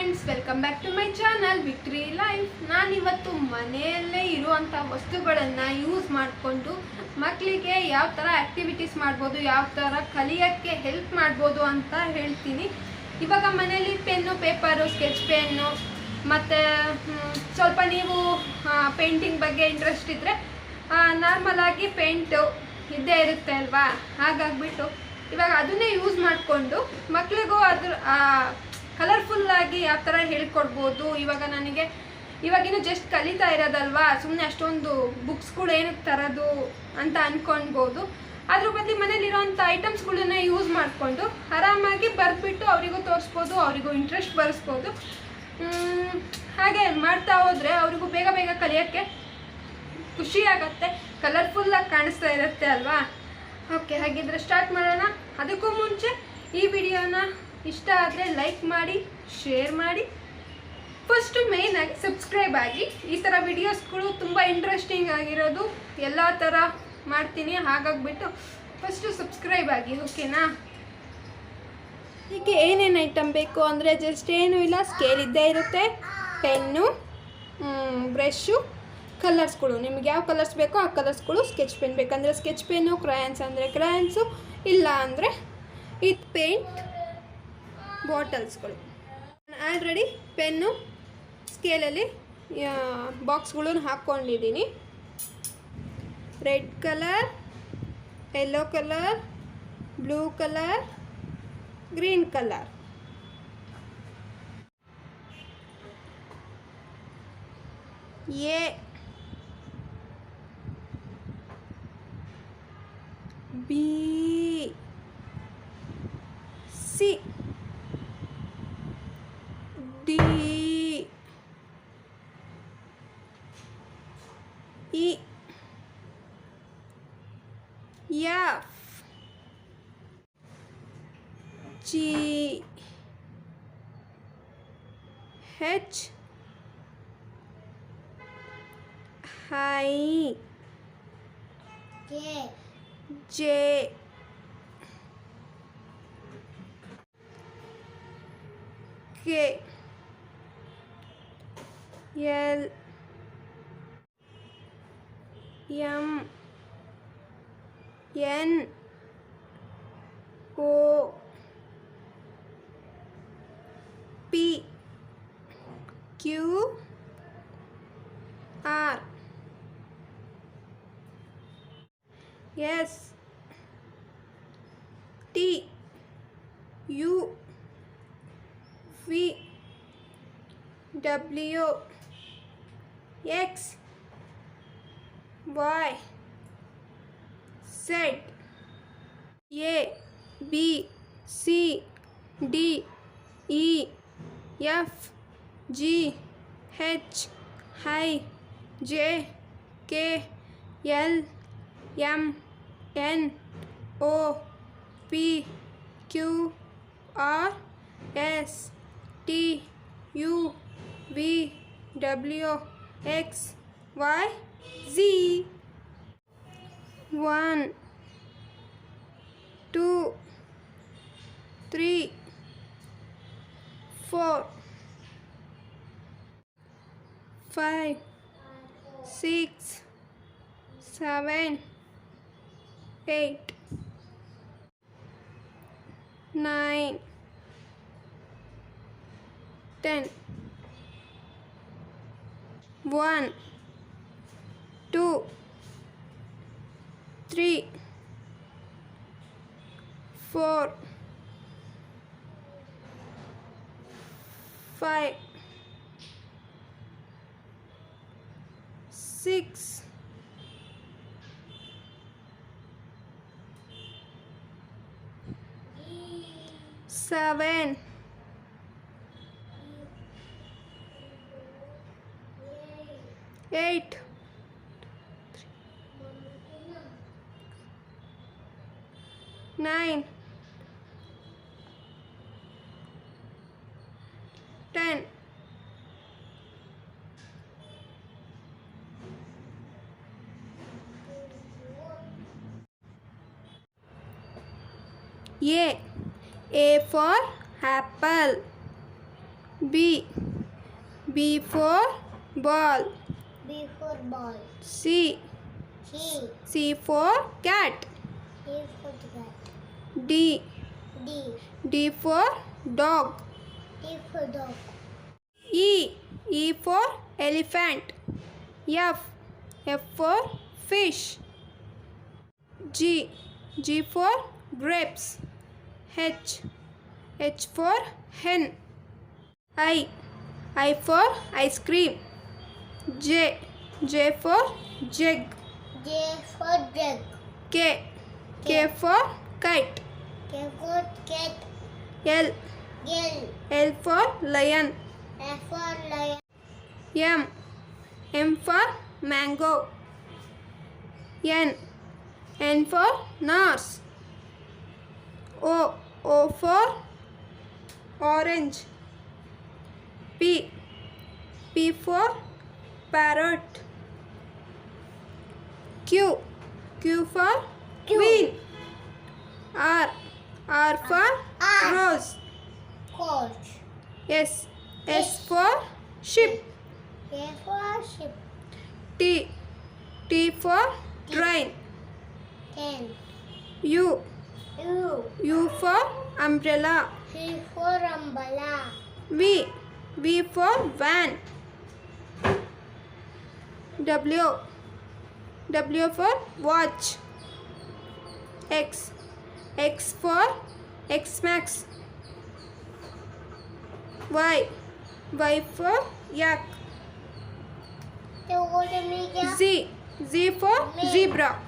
Friends, welcome back to my channel Victory Life. ನಾನಿವತ್ತು ಮನೆಯಲ್ಲೇ ಇರುವಂಥ ವಸ್ತುಗಳನ್ನು ಯೂಸ್ ಮಾಡಿಕೊಂಡು ಮಕ್ಕಳಿಗೆ ಯಾವ ಥರ ಆ್ಯಕ್ಟಿವಿಟೀಸ್ ಮಾಡ್ಬೋದು, ಯಾವ ಥರ ಕಲಿಯೋಕ್ಕೆ ಹೆಲ್ಪ್ ಮಾಡ್ಬೋದು ಅಂತ ಹೇಳ್ತೀನಿ. ಇವಾಗ ಮನೇಲಿ ಪೆನ್ನು, ಪೇಪರು, ಸ್ಕೆಚ್ ಪೆನ್ನು ಮತ್ತು ಸ್ವಲ್ಪ ನೀವು ಪೇಂಟಿಂಗ್ ಬಗ್ಗೆ ಇಂಟ್ರೆಸ್ಟ್ ಇದ್ದರೆ ನಾರ್ಮಲಾಗಿ ಪೇಂಟು ಇದ್ದೇ ಇರುತ್ತೆ ಅಲ್ವಾ. ಹಾಗಾಗಿಬಿಟ್ಟು ಇವಾಗ ಅದನ್ನೇ ಯೂಸ್ ಮಾಡಿಕೊಂಡು ಮಕ್ಕಳಿಗೂ ಅದ್ರ ಕಲರ್ಫುಲ್ಲಾಗಿ ಯಾವ ಥರ ಹೇಳ್ಕೊಡ್ಬೋದು. ಇವಾಗಿನ ಜಸ್ಟ್ ಕಲಿತಾ ಇರೋದಲ್ವಾ, ಸುಮ್ಮನೆ ಅಷ್ಟೊಂದು ಬುಕ್ಸ್ಗಳು ಏನಕ್ಕೆ ತರೋದು ಅಂತ ಅಂದ್ಕೊಳ್ಬೋದು. ಅದ್ರ ಬದಲು ಮನೇಲಿರೋಂಥ ಐಟಮ್ಸ್ಗಳನ್ನ ಯೂಸ್ ಮಾಡಿಕೊಂಡು ಆರಾಮಾಗಿ ಬರೆದ್ಬಿಟ್ಟು ಅವರಿಗೂ ತೋರಿಸ್ಬೋದು, ಅವರಿಗೂ ಇಂಟ್ರೆಸ್ಟ್ ಬರೆಸ್ಬೋದು. ಹಾಗೆ ಮಾಡ್ತಾ ಹೋದರೆ ಅವರಿಗೂ ಬೇಗ ಬೇಗ ಕಲಿಯೋಕ್ಕೆ ಖುಷಿ ಆಗುತ್ತೆ, ಕಲರ್ಫುಲ್ಲಾಗಿ ಕಾಣಿಸ್ತಾ ಇರುತ್ತೆ ಅಲ್ವಾ. ಓಕೆ, ಹಾಗಿದ್ರೆ ಸ್ಟಾರ್ಟ್ ಮಾಡೋಣ. ಅದಕ್ಕೂ ಮುಂಚೆ ಈ ವಿಡಿಯೋನ ಇಷ್ಟ ಆದರೆ ಲೈಕ್ ಮಾಡಿ, ಶೇರ್ ಮಾಡಿ, ಫಸ್ಟು ಮೇಯ್ನಾಗಿ ಸಬ್ಸ್ಕ್ರೈಬ್ ಆಗಿ. ಈ ಥರ ವಿಡಿಯೋಸ್ಗಳು ತುಂಬ ಇಂಟ್ರೆಸ್ಟಿಂಗ್ ಆಗಿರೋದು ಎಲ್ಲ ಥರ ಮಾಡ್ತೀನಿ, ಹಾಗಾಗಿಬಿಟ್ಟು ಫಸ್ಟು ಸಬ್ಸ್ಕ್ರೈಬ್ ಆಗಿ, ಓಕೆನಾ. ಇದಕ್ಕೆ ಏನೇನು ಐಟಮ್ ಬೇಕು ಅಂದರೆ ಜಸ್ಟ್ ಏನೂ ಇಲ್ಲ, ಸ್ಕೇಲ್ ಇದ್ದೇ ಇರುತ್ತೆ, ಪೆನ್ನು, ಬ್ರಷು, ಕಲರ್ಸ್ಗಳು. ನಿಮ್ಗೆ ಯಾವ ಕಲರ್ಸ್ ಬೇಕೋ ಆ ಕಲರ್ಸ್ಗಳು. ಸ್ಕೆಚ್ ಪೆನ್ ಬೇಕಂದರೆ ಸ್ಕೆಚ್ ಪೆನ್ನು, ಕ್ರಯಾನ್ಸ್ ಅಂದರೆ ಕ್ರಯಾನ್ಸು, ಇಲ್ಲ ಅಂದರೆ ಇದು ಪೇಂಟ್ ಬಾಟಲ್ಸ್ಗಳು. ಆಲ್ರೆಡಿ ಪೆನ್ನು, ಸ್ಕೇಲಲ್ಲಿ ಬಾಕ್ಸ್ಗಳನ್ನು ಹಾಕ್ಕೊಂಡಿದ್ದೀನಿ. Red colour, yellow colour, blue colour, green colour. A B C D E F G H I J K L M N O P Q R S T U V W X Y Z. A B C D E F G H I J K L M N O P Q R S T U V W X Y Z. 1 2 3 4 5 6 7 8 9 10. 1 2 3 4 5 6 7 8 9 10. A for apple. B. B for ball. B for ball. C. C. C for cat. C for cat. D. D. D for dog. D for dog. E. E for elephant. F. F for fish. G. G for grapes. H. H for hen. I. I for ice cream. J. J for jug. J for jug. K. K for kite. K for cat. L. L. L for lion. F for lion. M. M for mango. N. N for nurse. O. O for orange. P. P for parrot. Q. Q for queen. R. R for rose. Coach. S. S for ship. A for ship. T. T for train. 10. U. U. U for umbrella. V for umbrella. V. V for van. W. W for watch. X. X for X-Max. Y. Y for yak. तो बोले मैं क्या Z. Z for zebra.